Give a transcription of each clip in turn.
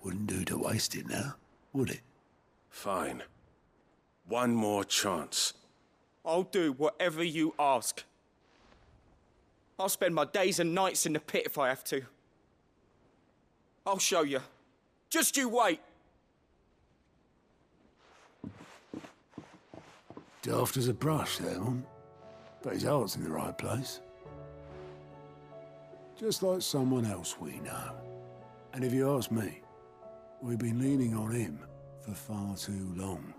Wouldn't do to waste it now, would it? Fine. One more chance. I'll do whatever you ask. I'll spend my days and nights in the pit if I have to. I'll show you. Just you wait. Daft as a brush, that one. But his heart's in the right place. Just like someone else we know. And if you ask me, we've been leaning on him for far too long.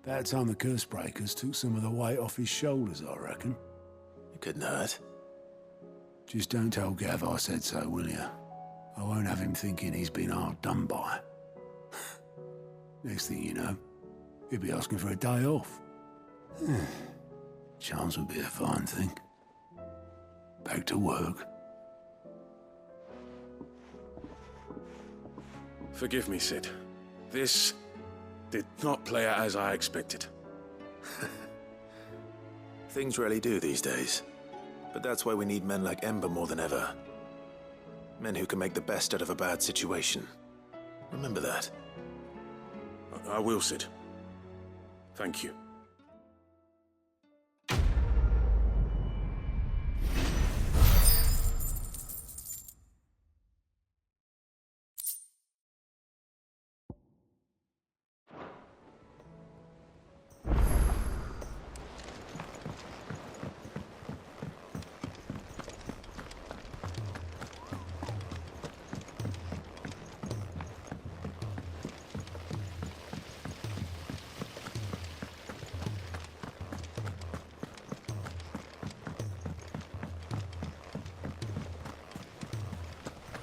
About time the curse breakers took some of the weight off his shoulders, I reckon. It couldn't hurt. Just don't tell Gav I said so, will you? I won't have him thinking he's been hard done by. Next thing you know, he'll be asking for a day off. Chance would be a fine thing. Back to work. Forgive me, Sid. This did not play out as I expected. Things rarely do these days. But that's why we need men like Ember more than ever. Men who can make the best out of a bad situation. Remember that. I will, Sid. Thank you.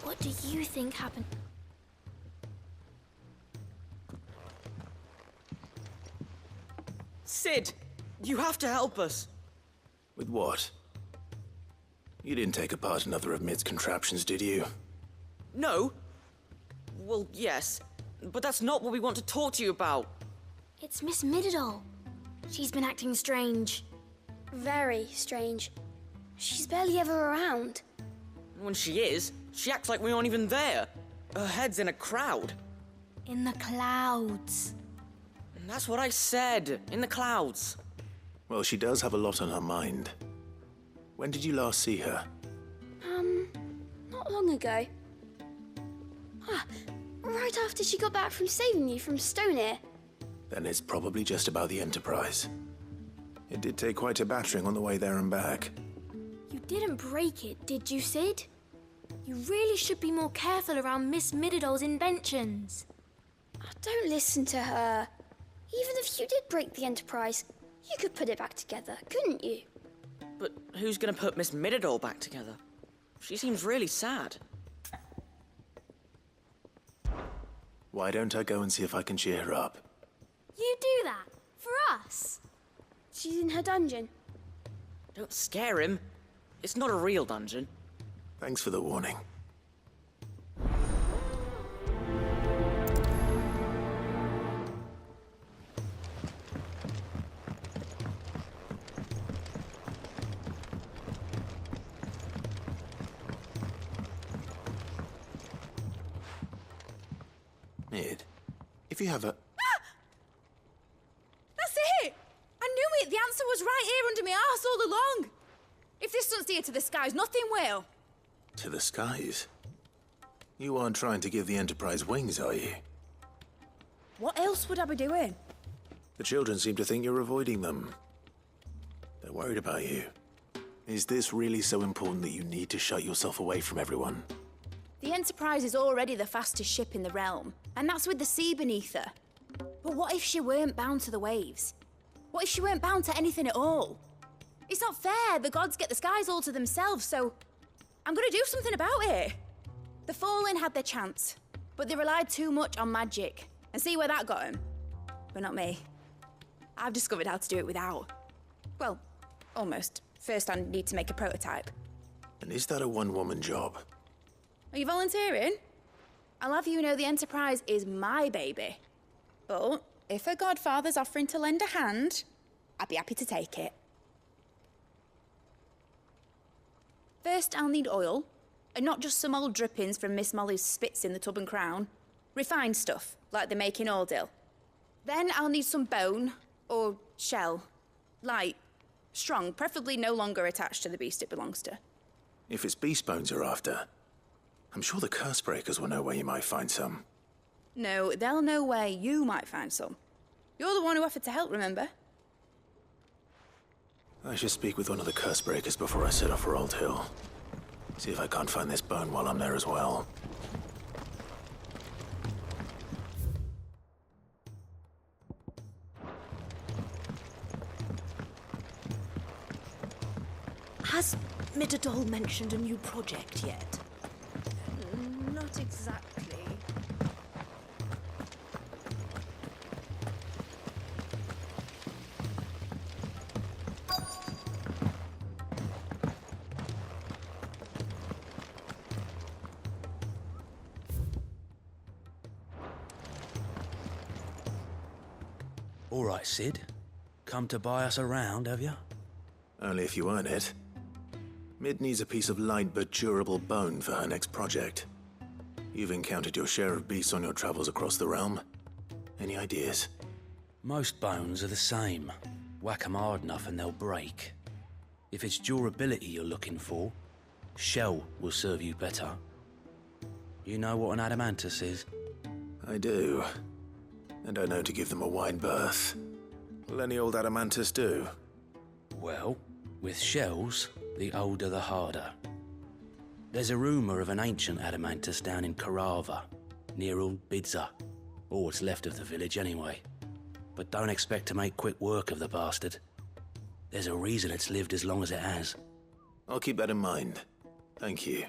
What do you think happened? Sid, you have to help us. With what? You didn't take apart another of Mid's contraptions, did you? No. Well, yes. But that's not what we want to talk to you about. It's Miss Mididol. She's been acting strange. Very strange. She's barely ever around. When she is, she acts like we aren't even there. Her head's in a crowd. In the clouds. And that's what I said. In the clouds. Well, she does have a lot on her mind. When did you last see her? Not long ago. Right after she got back from saving you from Stonear. Then it's probably just about the Enterprise. It did take quite a battering on the way there and back. You didn't break it, did you, Sid? You really should be more careful around Miss Mididol's inventions. Don't listen to her. Even if you did break the Enterprise, you could put it back together, couldn't you? But who's gonna put Miss Mididol back together? She seems really sad. Why don't I go and see if I can cheer her up? You do that? For us? She's in her dungeon. Don't scare him. It's not a real dungeon. Thanks for the warning. Mid, if you have a... That's it! I knew it! The answer was right here under my arse all along! If this doesn't steer to the skies, nothing will. To the skies? You aren't trying to give the Enterprise wings, are you? What else would I be doing? The children seem to think you're avoiding them. They're worried about you. Is this really so important that you need to shut yourself away from everyone? The Enterprise is already the fastest ship in the realm, and that's with the sea beneath her. But what if she weren't bound to the waves? What if she weren't bound to anything at all? It's not fair. The gods get the skies all to themselves, so I'm gonna do something about it. The Fallen had their chance, but they relied too much on magic. And see where that got them? But not me. I've discovered how to do it without. Well, almost. First I need to make a prototype. And is that a one-woman job? Are you volunteering? I'll have you know the Enterprise is my baby. But if a godfather's offering to lend a hand, I'd be happy to take it. First, I'll need oil, and not just some old drippings from Miss Molly's spits in the tub and crown. Refined stuff, like they make in Aldil. Then I'll need some bone, or shell. Light, strong, preferably no longer attached to the beast it belongs to. If it's beast bones you're after, I'm sure the Cursebreakers will know where you might find some. No, they'll know where you might find some. You're the one who offered to help, remember? I should speak with one of the Cursebreakers before I set off for Old Hill. See if I can't find this bone while I'm there as well. Has Midadol mentioned a new project yet? Not exactly. All right, Sid. Come to buy us around, have you? Only if you earn it. Mid needs a piece of light but durable bone for her next project. You've encountered your share of beasts on your travels across the realm. Any ideas? Most bones are the same. Whack 'em hard enough and they'll break. If it's durability you're looking for, shell will serve you better. You know what an adamantus is? I do. And I know to give them a wide berth. Will any old adamantus do? Well, with shells, the older the harder. There's a rumour of an ancient adamantus down in Karava, near Old Bidza, or what's left of the village anyway. But don't expect to make quick work of the bastard. There's a reason it's lived as long as it has. I'll keep that in mind. Thank you.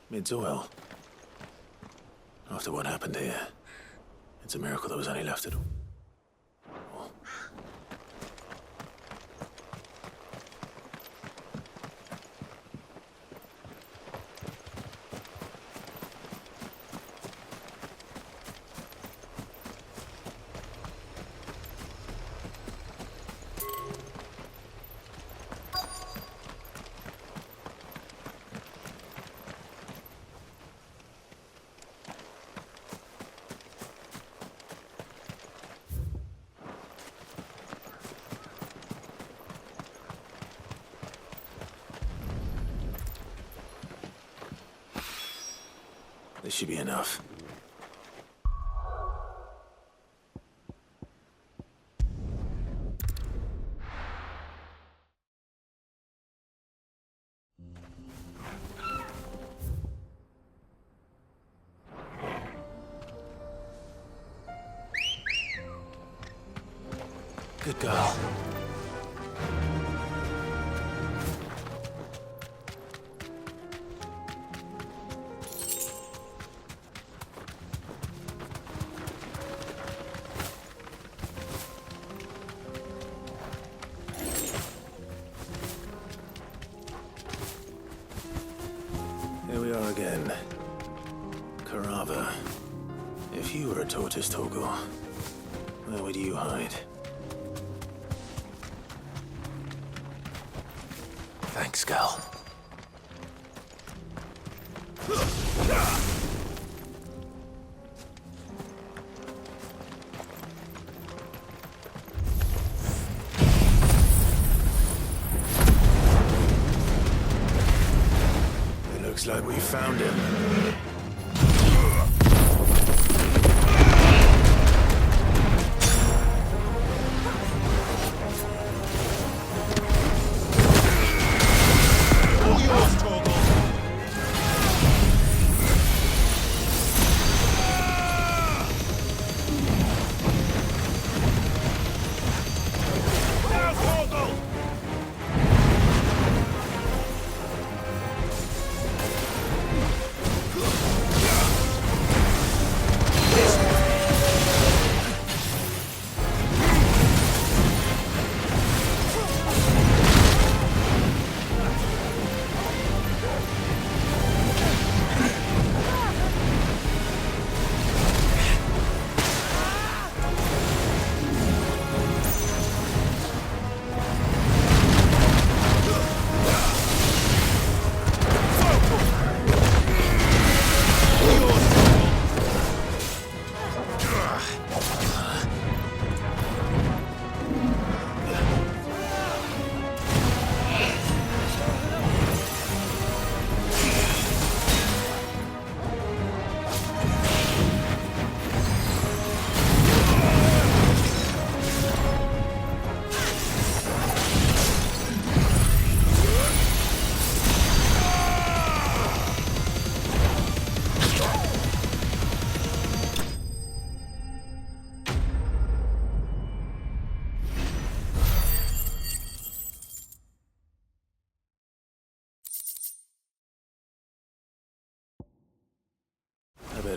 Mid's oil. After what happened here, it's a miracle there was any left at all. This should be enough. Good girl. Here we are again. Karava. If you were a tortoise, Torgor, where would you hide? Thanks, Gal. It looks like we found him.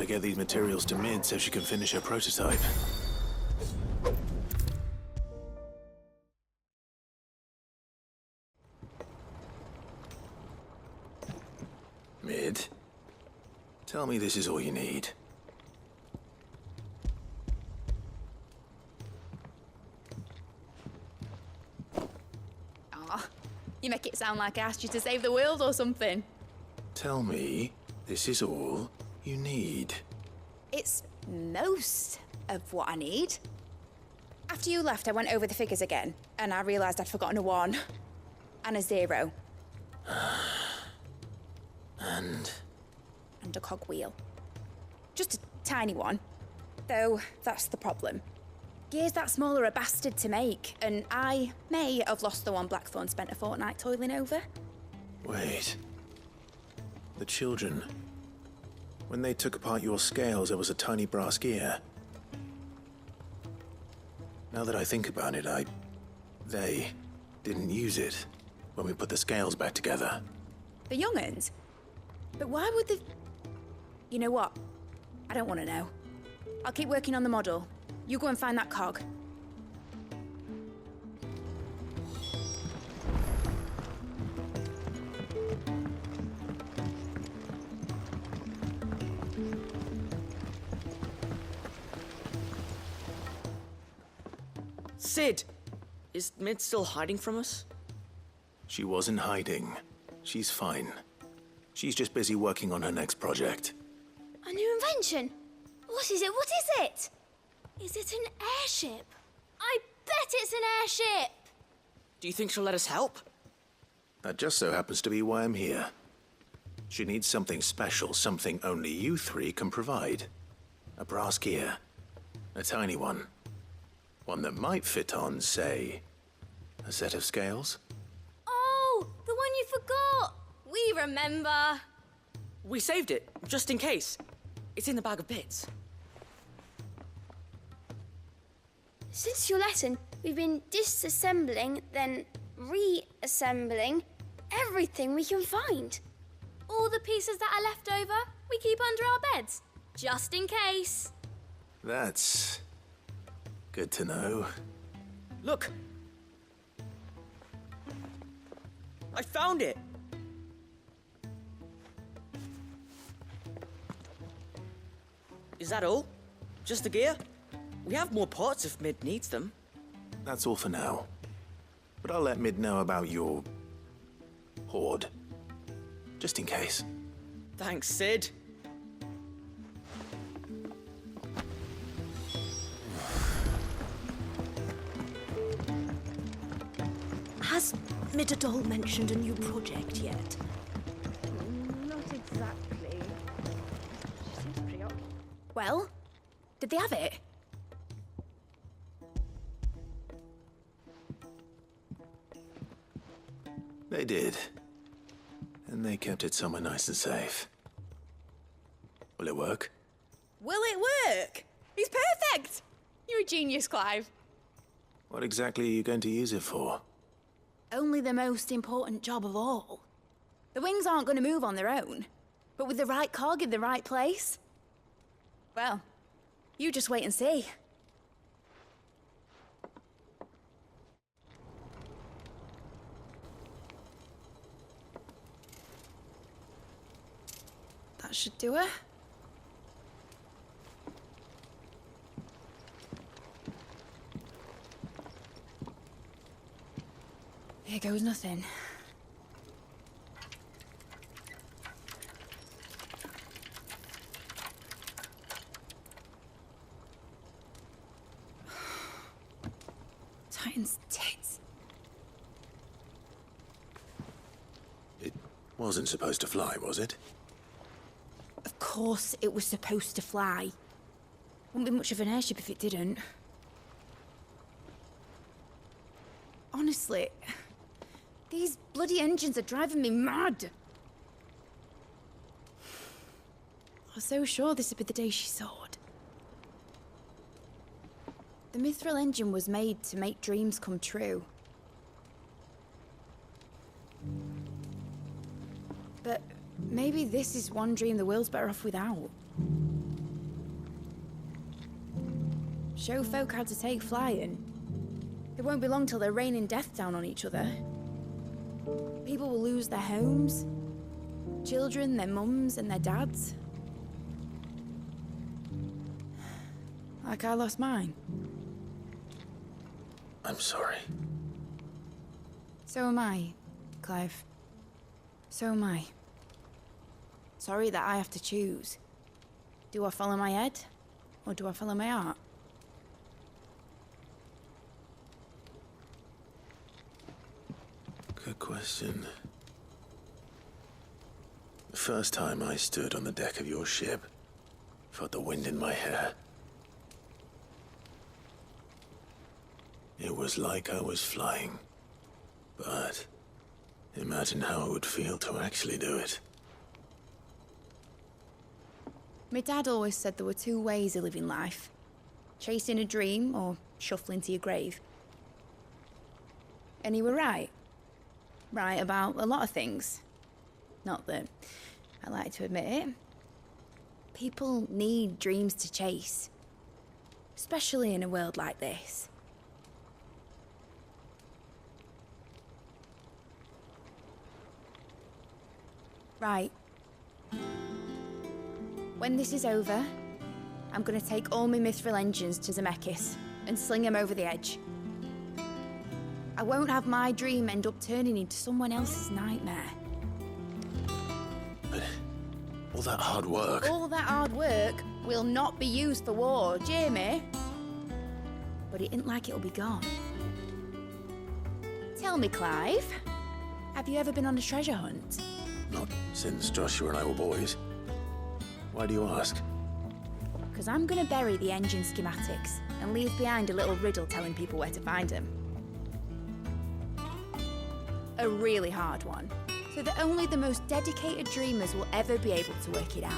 to get these materials to Mid so she can finish her prototype. Mid, tell me this is all you need. Aw, you make it sound like I asked you to save the world or something. Tell me this is all you need. It's most of what I need. After you left, I went over the figures again, and I realised I'd forgotten a 1 and a 0. And And a cogwheel. Just a tiny one. Though, that's the problem. Gears that small are a bastard to make, and I may have lost the one Blackthorn spent a fortnight toiling over. wait. The children. When they took apart your scales, there was a tiny brass gear. Now that I think about it, they didn't use it when we put the scales back together. The young'uns? But why would they... You know what? I don't want to know. I'll keep working on the model. You go and find that cog. Sid! Is Mid still hiding from us? She wasn't hiding. She's fine. She's just busy working on her next project. A new invention? What is it? What is it? Is it an airship? I bet it's an airship! Do you think she'll let us help? That just so happens to be why I'm here. She needs something special, something only you three can provide. A brass gear. A tiny one. One that might fit on, say, a set of scales? Oh, the one you forgot! We remember. We saved it, just in case. It's in the bag of bits. Since your lesson, we've been disassembling, then reassembling everything we can find. All the pieces that are left over, we keep under our beds, just in case. That's good to know. Look! I found it! Is that all? Just the gear? We have more parts if Mid needs them. That's all for now. But I'll let Mid know about your hoard. Just in case. Thanks, Sid. Has Midadol mentioned a new project yet? Not exactly. She seems preoccupied. Well, did they have it? They did. And they kept it somewhere nice and safe. Will it work? Will it work? He's perfect! You're a genius, Clive. What exactly are you going to use it for? Only the most important job of all. The wings aren't going to move on their own. But with the right cog in the right place... Well, you just wait and see. That should do it. Here goes nothing. Titan's tits. It wasn't supposed to fly, was it? Of course it was supposed to fly. Wouldn't be much of an airship if it didn't. Honestly, these bloody engines are driving me mad. I was so sure this would be the day she soared. The Mithril engine was made to make dreams come true. But maybe this is one dream the world's better off without. show folk how to take flying. It won't be long till they're raining death down on each other. People will lose their homes. Children, their mums and their dads. Like I lost mine. I'm sorry. So am I, Clive. So am I. Sorry that I have to choose. Do I follow my head, or do I follow my heart? Good question. The first time I stood on the deck of your ship, felt the wind in my hair. It was like I was flying. But imagine how it would feel to actually do it. My dad always said there were two ways of living life. Chasing a dream or shuffling to your grave. And he were right. Right about a lot of things. Not that I like to admit it. People need dreams to chase. Especially in a world like this. Right. When this is over, I'm gonna take all my mithril engines to Zemeckis and sling them over the edge. I won't have my dream end up turning into someone else's nightmare. But all that hard work... All that hard work will not be used for war, Jamie. But it ain't like it'll be gone. Tell me, Clive, have you ever been on a treasure hunt? Not since Joshua and I were boys. Why do you ask? Because I'm gonna bury the engine schematics and leave behind a little riddle telling people where to find them. A really hard one, so that only the most dedicated dreamers will ever be able to work it out.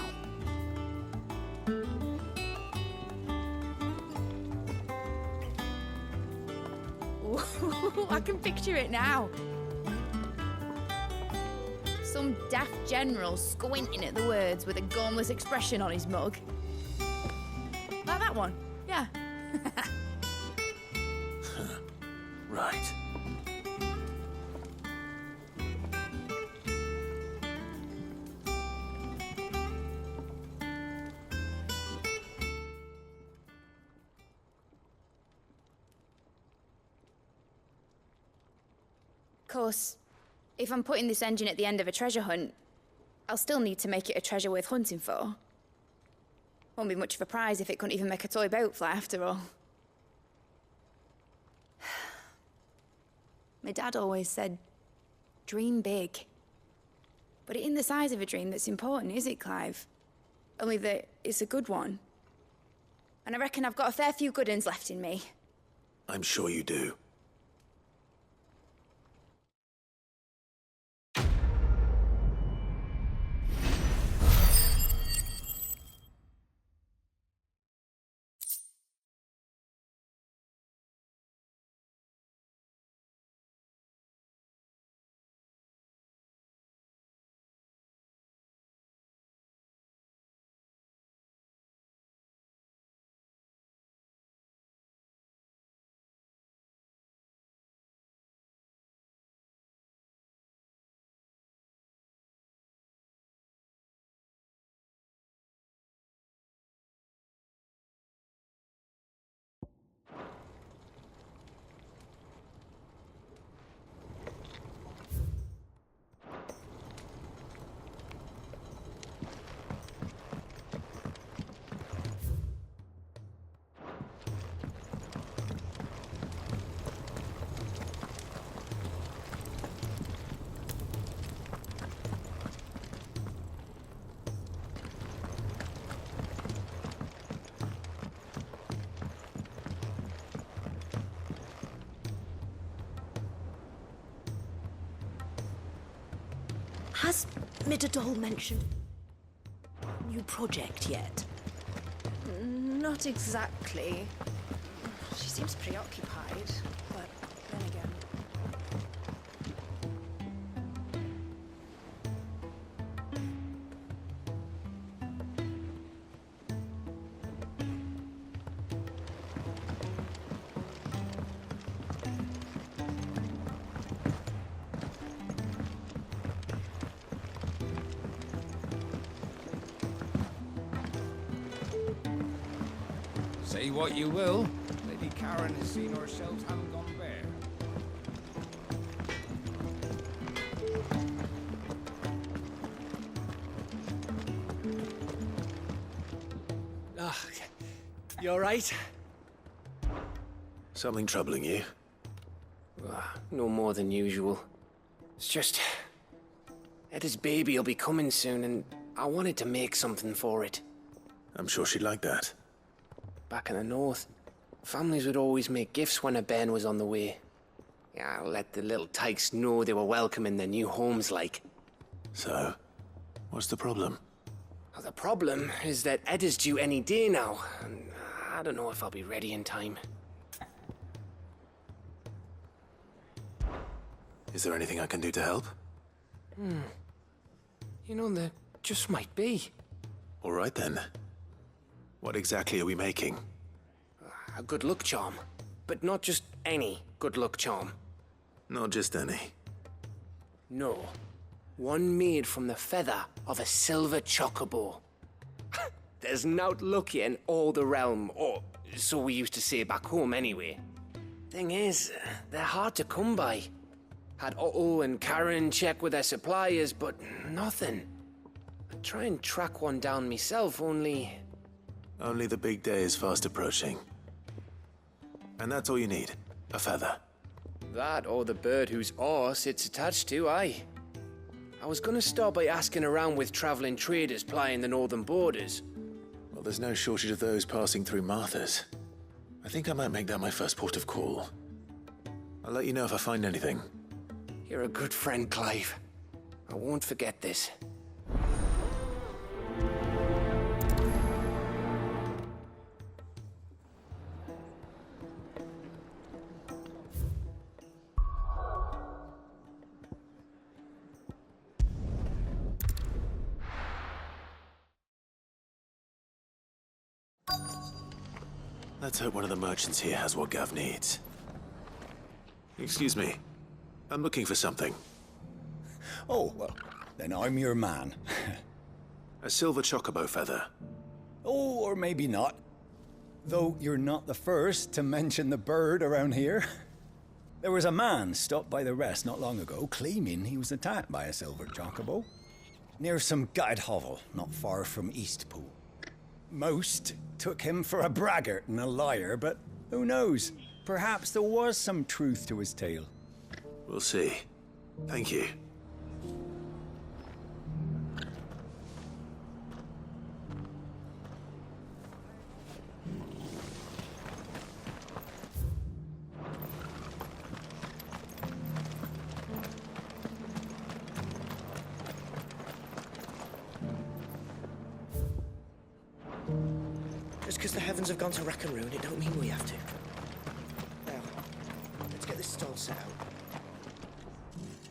Ooh, I can picture it now. Some daft general squinting at the words with a gormless expression on his mug. Like that one, yeah. Right. Of course, if I'm putting this engine at the end of a treasure hunt, I'll still need to make it a treasure worth hunting for. Won't be much of a prize if it couldn't even make a toy boat fly after all. My dad always said, dream big. But it ain't the size of a dream that's important, is it, Clive? Only that it's a good one. And I reckon I've got a fair few good uns left in me. I'm sure you do. Has Midadol mentioned new project yet? Not exactly. She seems preoccupied, but then again... Say what you will, Lady Karen has seen her shelves haven't gone bare. You alright? Something troubling you? No more than usual. It's just... Etta's baby will be coming soon, and I wanted to make something for it. I'm sure she'd like that. Back in the north, families would always make gifts when a bairn was on the way. Yeah, let the little tykes know they were welcome in their new homes, like. So, what's the problem? Well, the problem is that Etta's due any day now, and I don't know if I'll be ready in time. Is there anything I can do to help? You know, there just might be. All right then. What exactly are we making? A good luck charm. But not just any good luck charm. Not just any. No. One made from the feather of a silver chocobo. There's nowt luckier in all the realm, or so we used to say back home anyway. Thing is, they're hard to come by. Had Otto and Karen check with their suppliers, but nothing. I try and track one down myself, only... Only the big day is fast approaching. And that's all you need, a feather. That or the bird whose horse it's attached to, aye. I was gonna start by asking around with traveling traders plying the northern borders. Well, there's no shortage of those passing through Martha's. I think I might make that my first port of call. I'll let you know if I find anything. You're a good friend, Clive. I won't forget this. Let's hope one of the merchants here has what Gav needs. Excuse me. I'm looking for something. Oh, well, then I'm your man. A silver chocobo feather. Oh, or maybe not. Though you're not the first to mention the bird around here. There was a man stopped by the rest not long ago claiming he was attacked by a silver chocobo. Near some gutted hovel not far from Eastpool. Most took him for a braggart and a liar, but who knows? Perhaps there was some truth to his tale. We'll see. Thank you. Just because the heavens have gone to Rackaroon, it don't mean we have to. Now, let's get this stall set out.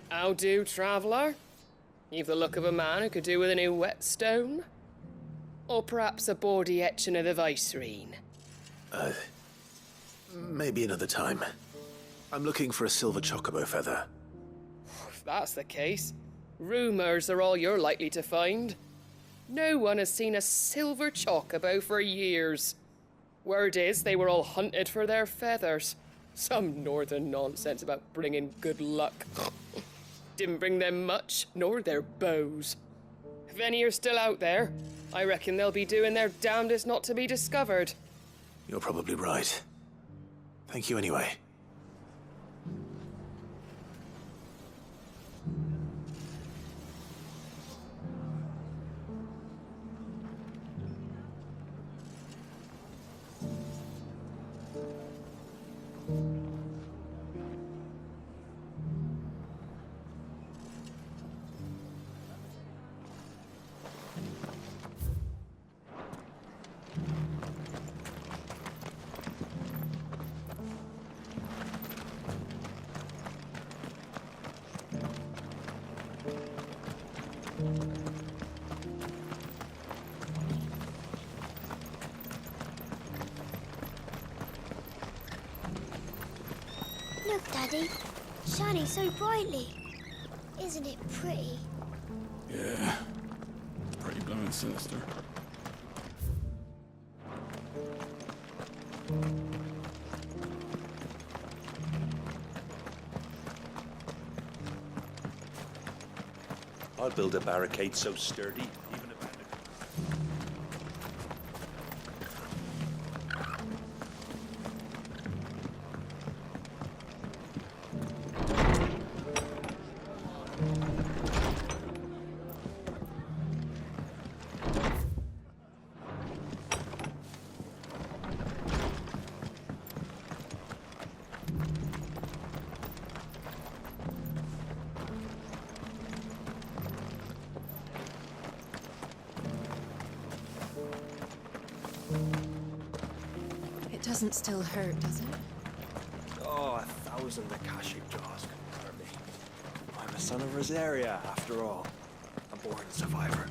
How do, traveller? You've the look of a man who could do with a new whetstone. Or perhaps a bawdy etching of the Vicerine. Maybe another time. I'm looking for a silver chocobo feather. If that's the case, rumours are all you're likely to find. No one has seen a silver chocobo for years. Word is they were all hunted for their feathers. Some northern nonsense about bringing good luck. Didn't bring them much, nor their bows. If any are still out there, I reckon they'll be doing their damnedest not to be discovered. You're probably right. Thank you anyway. Look, Daddy. Shining so brightly. Isn't it pretty? Yeah. Pretty blooming sinister. I'll build a barricade so sturdy, even if... It doesn't still hurt, does it? Oh, 1,000 Akashic jaws couldn't hurt me. I'm a son of Rosaria, after all. A born survivor.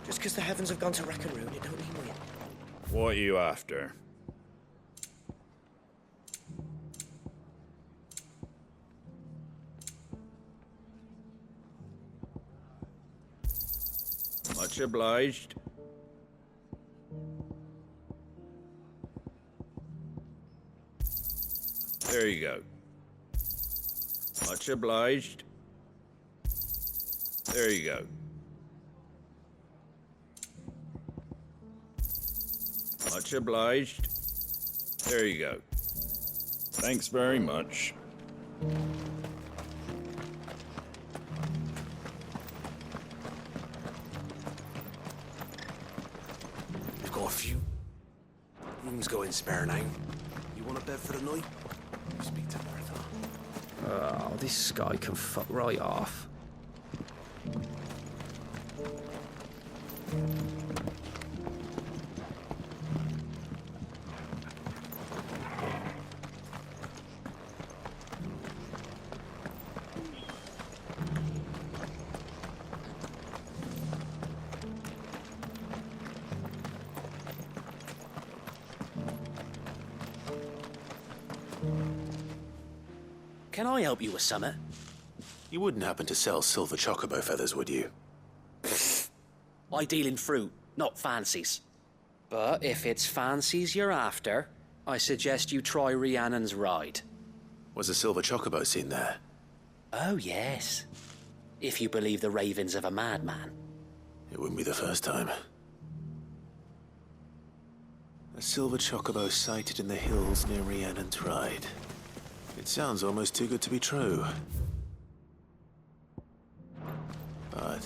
Just because the heavens have gone to rack and ruin, it don't mean we... What are you after? Much obliged. There you go. Much obliged. There you go. Much obliged. There you go. Thanks very much. We've got a few rooms going spare now. You want a bed for the night? Speak to Bertha. Oh, this guy can fuck right off. Can I help you with something? You wouldn't happen to sell silver chocobo feathers, would you? I deal in fruit, not fancies. But if it's fancies you're after, I suggest you try Rhiannon's ride. Was a silver chocobo seen there? Oh, yes. If you believe the ravings of a madman. It wouldn't be the first time. A silver chocobo sighted in the hills near Rhiannon Tride. It sounds almost too good to be true. But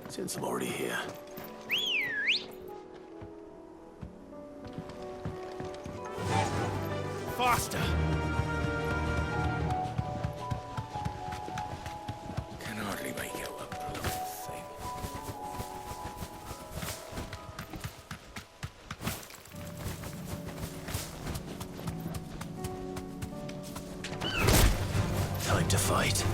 since I'm already here... Faster! Can hardly make out a bloody thing. Time to fight.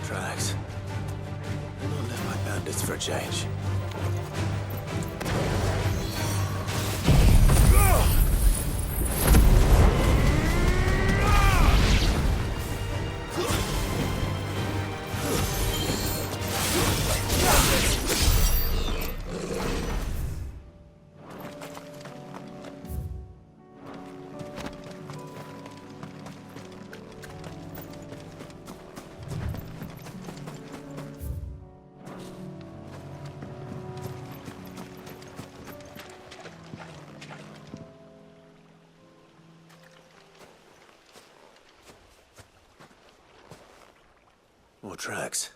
Tracks. I'll not left my bandits for a change. More tracks.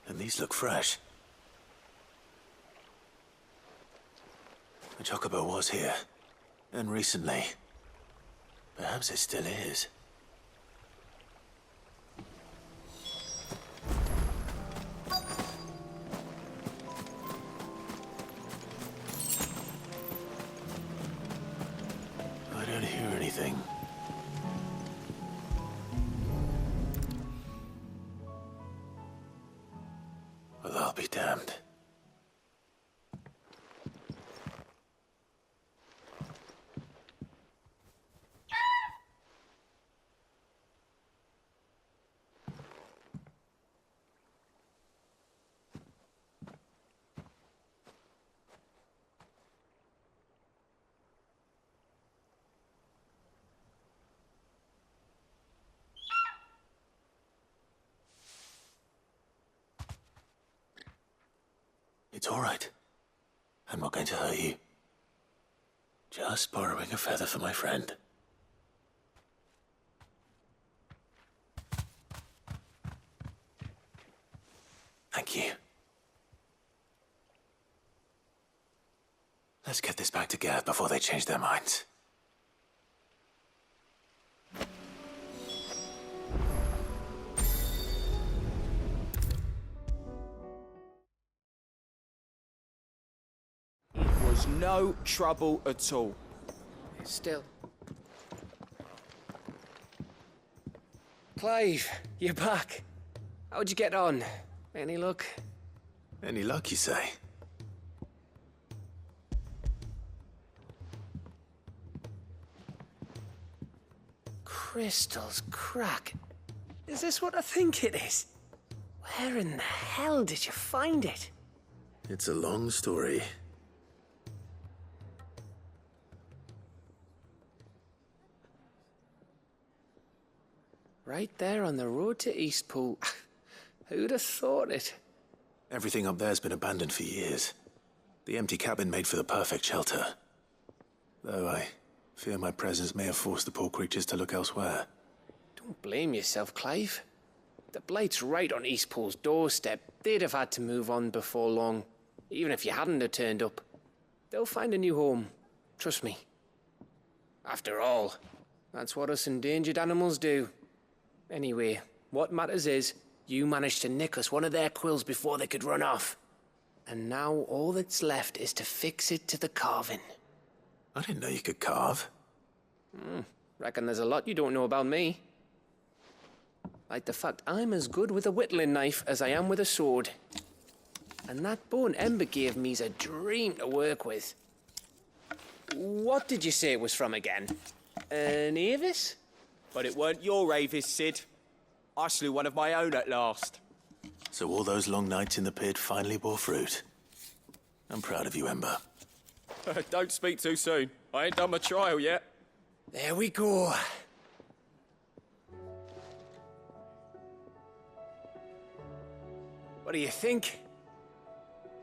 And these look fresh. The chocobo was here. And recently. Perhaps it still is. I don't hear anything. Well, I'll be damned. It's all right. I'm not going to hurt you. Just borrowing a feather for my friend. Thank you. Let's get this back to Gareth before they change their minds. No trouble at all. Still. Clive, you're back. How'd you get on? Any luck? Any luck, you say? Crystal's crack. Is this what I think it is? Where in the hell did you find it? It's a long story. Right there on the road to Eastpool. Who'd have thought it? Everything up there's been abandoned for years. The empty cabin made for the perfect shelter. Though I fear my presence may have forced the poor creatures to look elsewhere. Don't blame yourself, Clive. The Blight's right on Eastpool's doorstep. They'd have had to move on before long, even if you hadn't have turned up. They'll find a new home. Trust me. After all, that's what us endangered animals do. Anyway, what matters is, you managed to nick us one of their quills before they could run off. And now all that's left is to fix it to the carving. I didn't know you could carve. Reckon there's a lot you don't know about me. Like the fact I'm as good with a whittling knife as I am with a sword. And that bone Ember gave me's a dream to work with. What did you say it was from again? An Avis? But it weren't your Avis, Sid. I slew one of my own at last. So all those long nights in the pit finally bore fruit. I'm proud of you, Ember. Don't speak too soon. I ain't done my trial yet. There we go. What do you think?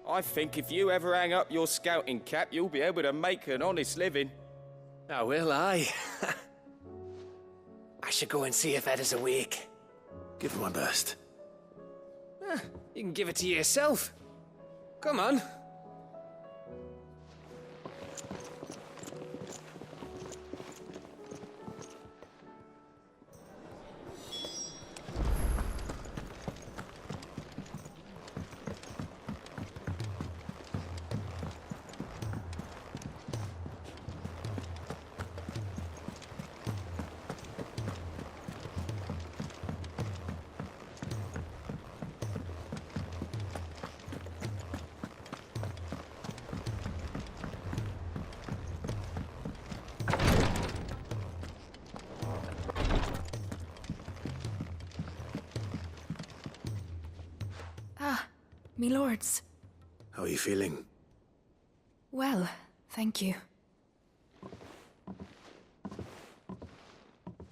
I think if you ever hang up your scouting cap, you'll be able to make an honest living. Oh, will I? I should go and see if Ed is awake. Give it my best. You can give it to yourself. Come on. Me lords. How are you feeling? Well, thank you.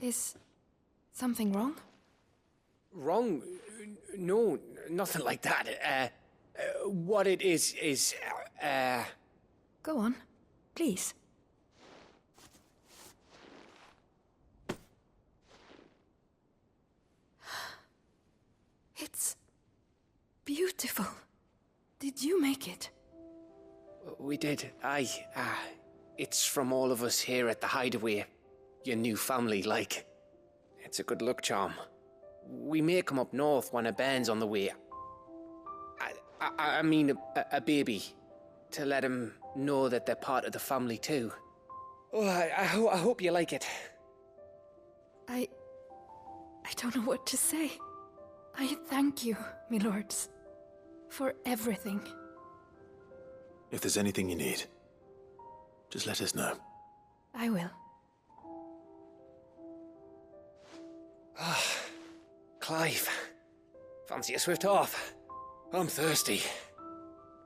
Is something wrong? Wrong? No, nothing like that. What it is... Go on, please. It's beautiful. Did you make it? We did. It's from all of us here at the Hideaway. Your new family, like. It's a good luck charm. We may come up north when a band's on the way. I mean a baby. To let him know that they're part of the family too. Oh, I hope you like it. I don't know what to say. I thank you, me lords, for everything. If there's anything you need, just let us know. I will. Clive, fancy a swift off? I'm thirsty.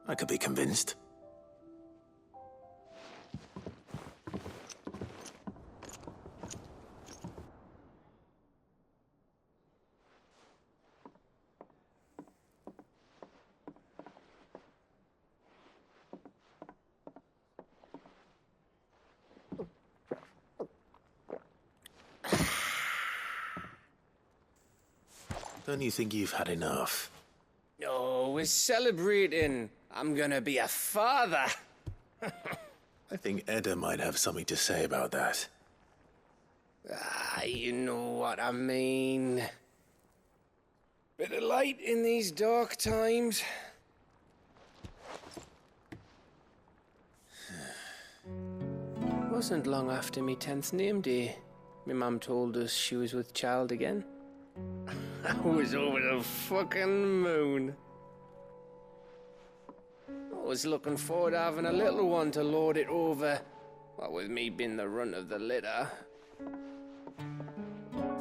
I could be convinced. Don't you think you've had enough? Oh, we're celebrating. I'm gonna be a father. I think Edda might have something to say about that. You know what I mean. Bit of light in these dark times. Wasn't long after me 10th name day. My mum told us she was with child again. I was over the fucking moon. I was looking forward to having a little one to lord it over, what with me being the runt of the litter.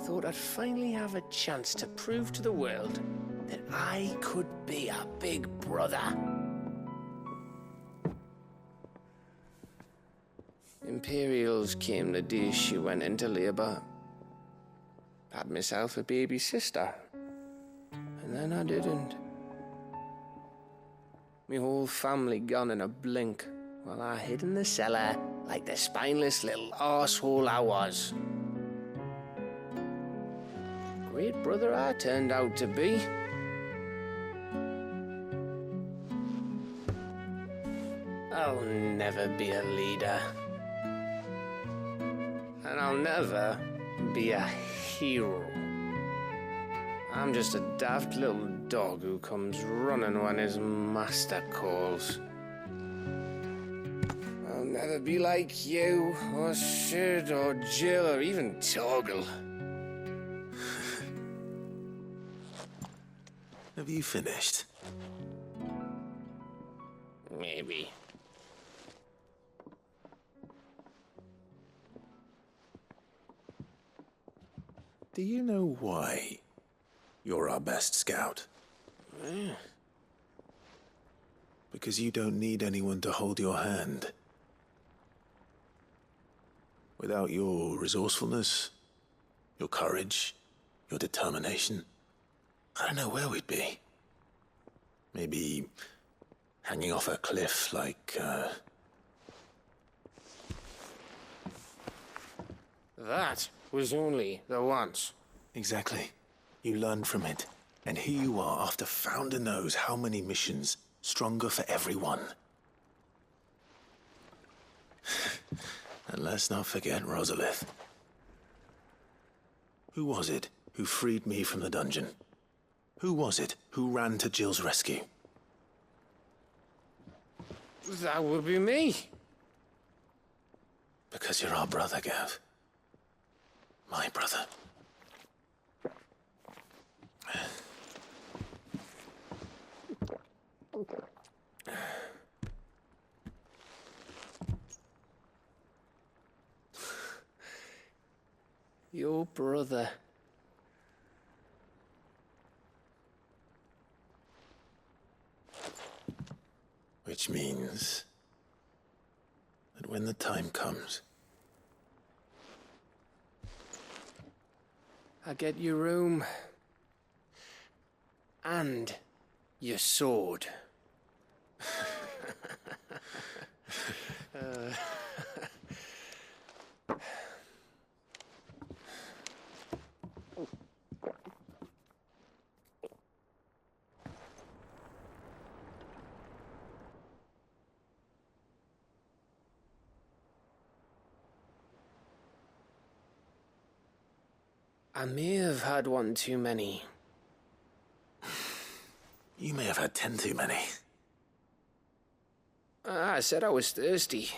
Thought I'd finally have a chance to prove to the world that I could be a big brother. Imperials came the day she went into labour. Had myself a baby sister. And then I didn't. Me whole family gone in a blink, while I hid in the cellar like the spineless little arsehole I was. Great brother I turned out to be. I'll never be a leader. And I'll never be a hero. I'm just a daft little dog who comes running when his master calls. I'll never be like you, or Sid, or Jill, or even Torgal. Have you finished? Maybe. Do you know why you're our best scout? Because you don't need anyone to hold your hand. Without your resourcefulness, your courage, your determination, I don't know where we'd be. Maybe hanging off a cliff like, That was only the once. Exactly. You learned from it. And here you are after Founder knows how many missions, stronger for everyone. And let's not forget Rosalith. Who was it who freed me from the dungeon? Who was it who ran to Jill's rescue? That would be me. Because you're our brother, Gav. My brother. Your brother. Which means that when the time comes, I get your room. And your sword. I may have had one too many. you may have had 10 too many. I said I was thirsty.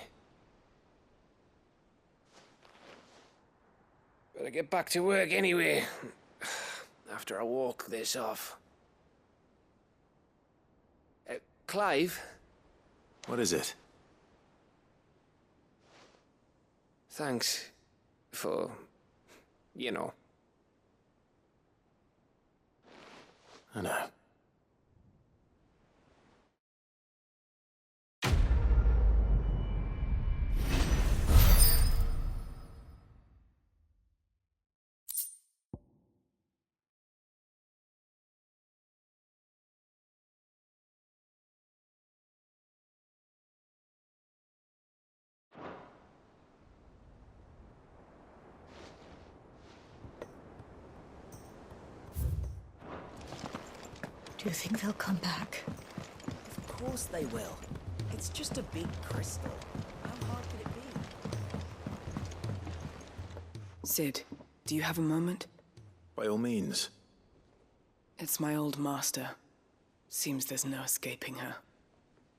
Better get back to work anyway, after I walk this off. Clive? What is it? Thanks for, you know. I know. Do you think they'll come back? Of course they will. It's just a big crystal. How hard could it be? Sid, do you have a moment? By all means. It's my old master. Seems there's no escaping her.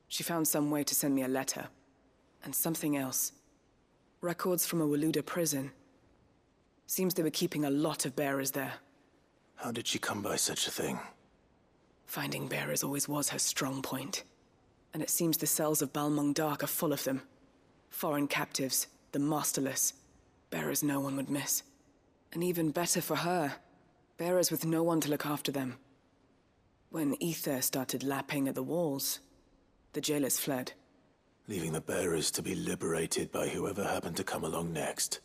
She found some way to send me a letter. And something else. Records from a Waluda prison. Seems they were keeping a lot of bearers there. How did she come by such a thing? Finding bearers always was her strong point. And it seems the cells of Balmung Dark are full of them. Foreign captives, the masterless. Bearers no one would miss. And even better for her, bearers with no one to look after them. When ether started lapping at the walls, the jailers fled. Leaving the bearers to be liberated by whoever happened to come along next.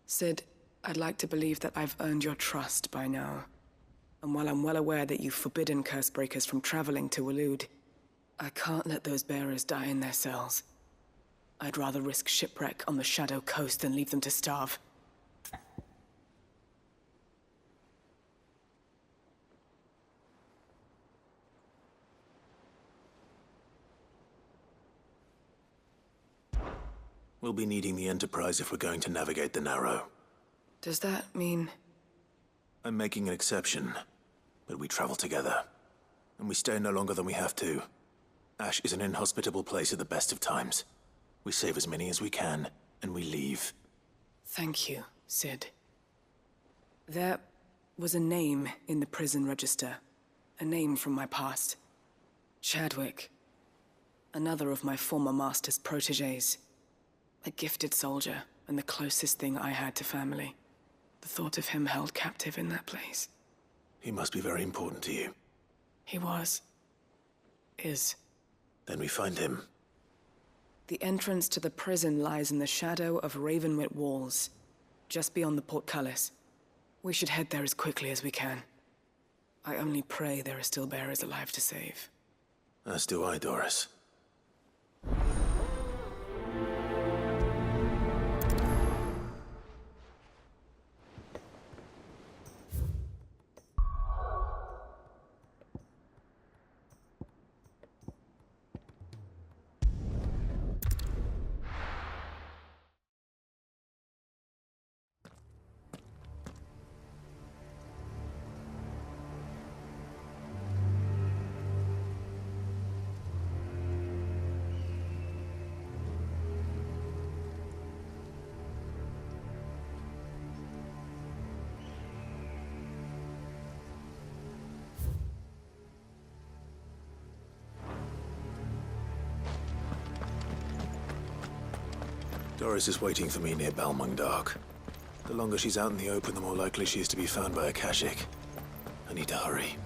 Sid, I'd like to believe that I've earned your trust by now. And while I'm well aware that you've forbidden Cursebreakers from traveling to Waloed, I can't let those bearers die in their cells. I'd rather risk shipwreck on the Shadow Coast than leave them to starve. We'll be needing the Enterprise if we're going to navigate the Narrow. Does that mean... I'm making an exception, but we travel together. And we stay no longer than we have to. Ash is an inhospitable place at the best of times. We save as many as we can, and we leave. Thank you, Sid. There was a name in the prison register. A name from my past. Chadwick. Another of my former master's protégés. A gifted soldier, and the closest thing I had to family. The thought of him held captive in that place. He must be very important to you. He was. Is. Then we find him. The entrance to the prison lies in the shadow of Ravenwit Walls, just beyond the portcullis. We should head there as quickly as we can. I only pray there are still bearers alive to save. As do I, Doris. Doris is waiting for me near Balmung Dark. The longer she's out in the open, the more likely she is to be found by a Kashik. I need to hurry.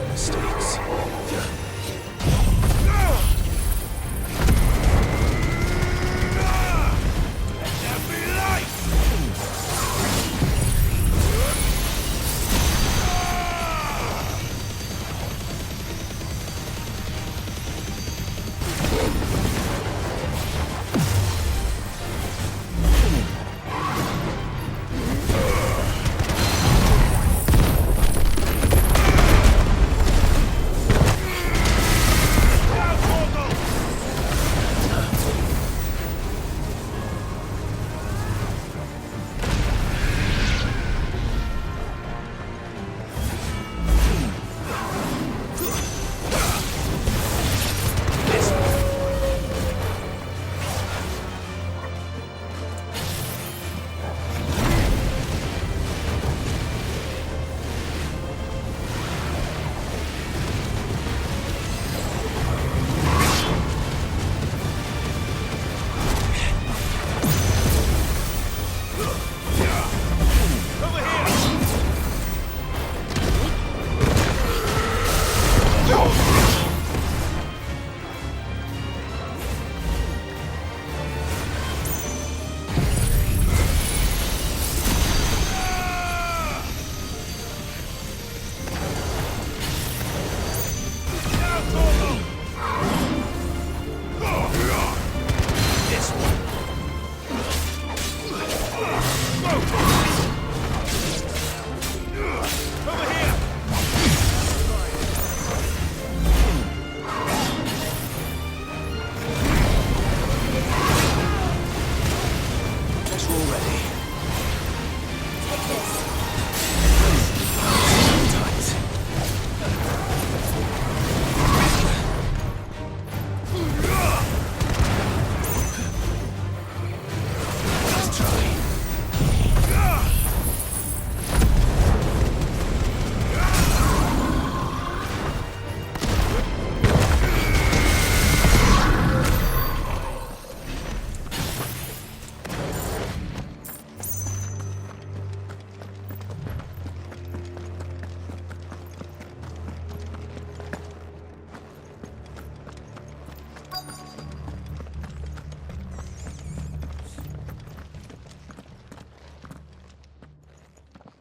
Mistakes.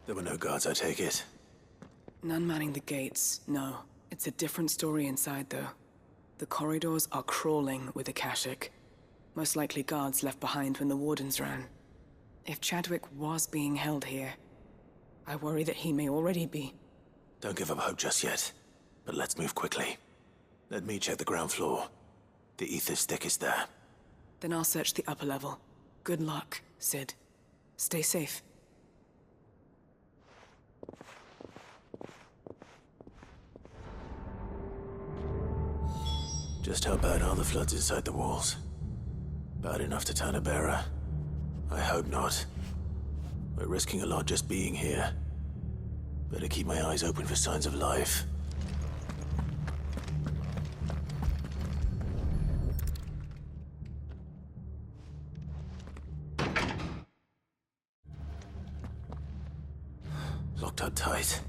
There were no guards, I take it. None manning the gates, no. It's a different story inside, though. The corridors are crawling with Akashic. Most likely guards left behind when the wardens ran. If Chadwick was being held here, I worry that he may already be. Don't give up hope just yet, but let's move quickly. Let me check the ground floor. The ether stick is there. Then I'll search the upper level. Good luck, Sid. Stay safe. Just how bad are the floods inside the walls? Bad enough to turn a bearer? I hope not. We're risking a lot just being here. Better keep my eyes open for signs of life. Locked up tight.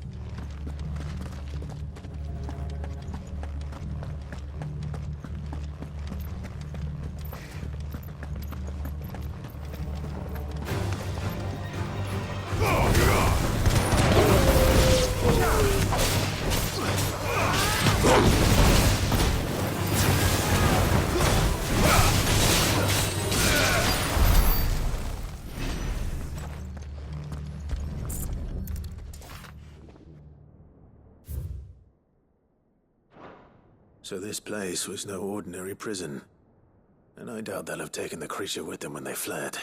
So this place was no ordinary prison. And I doubt they'll have taken the creature with them when they fled.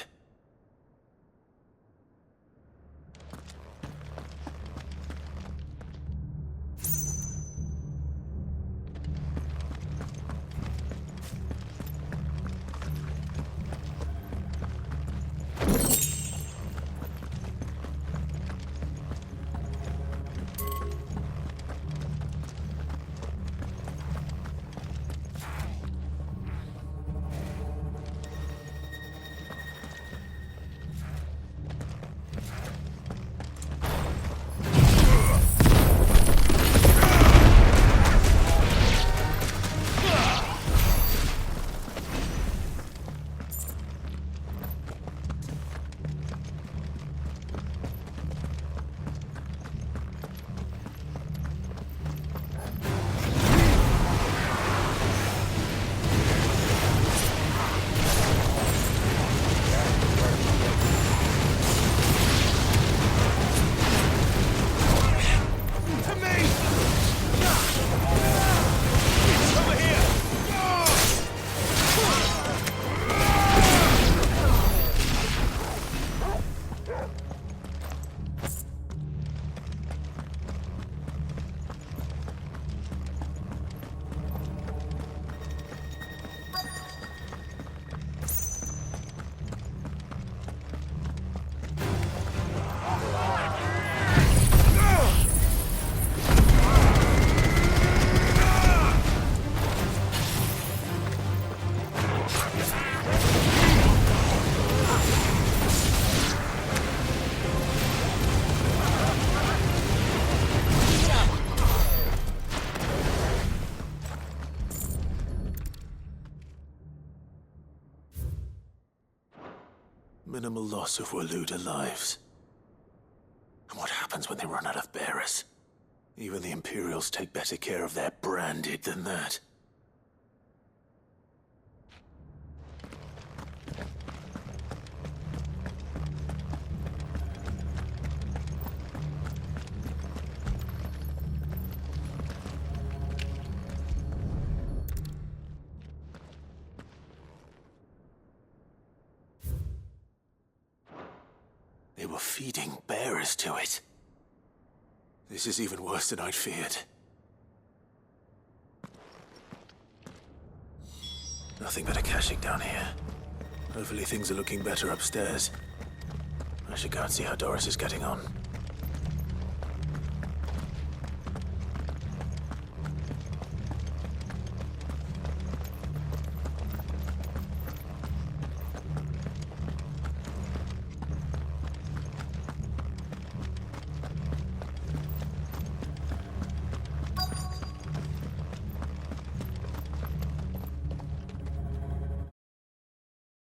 Minimal loss of Waluda lives. And what happens when they run out of bearers? Even the Imperials take better care of their branded than that. They were feeding bearers to it. This is even worse than I'd feared. Nothing but a caching down here. Hopefully things are looking better upstairs. I should go and see how Doris is getting on.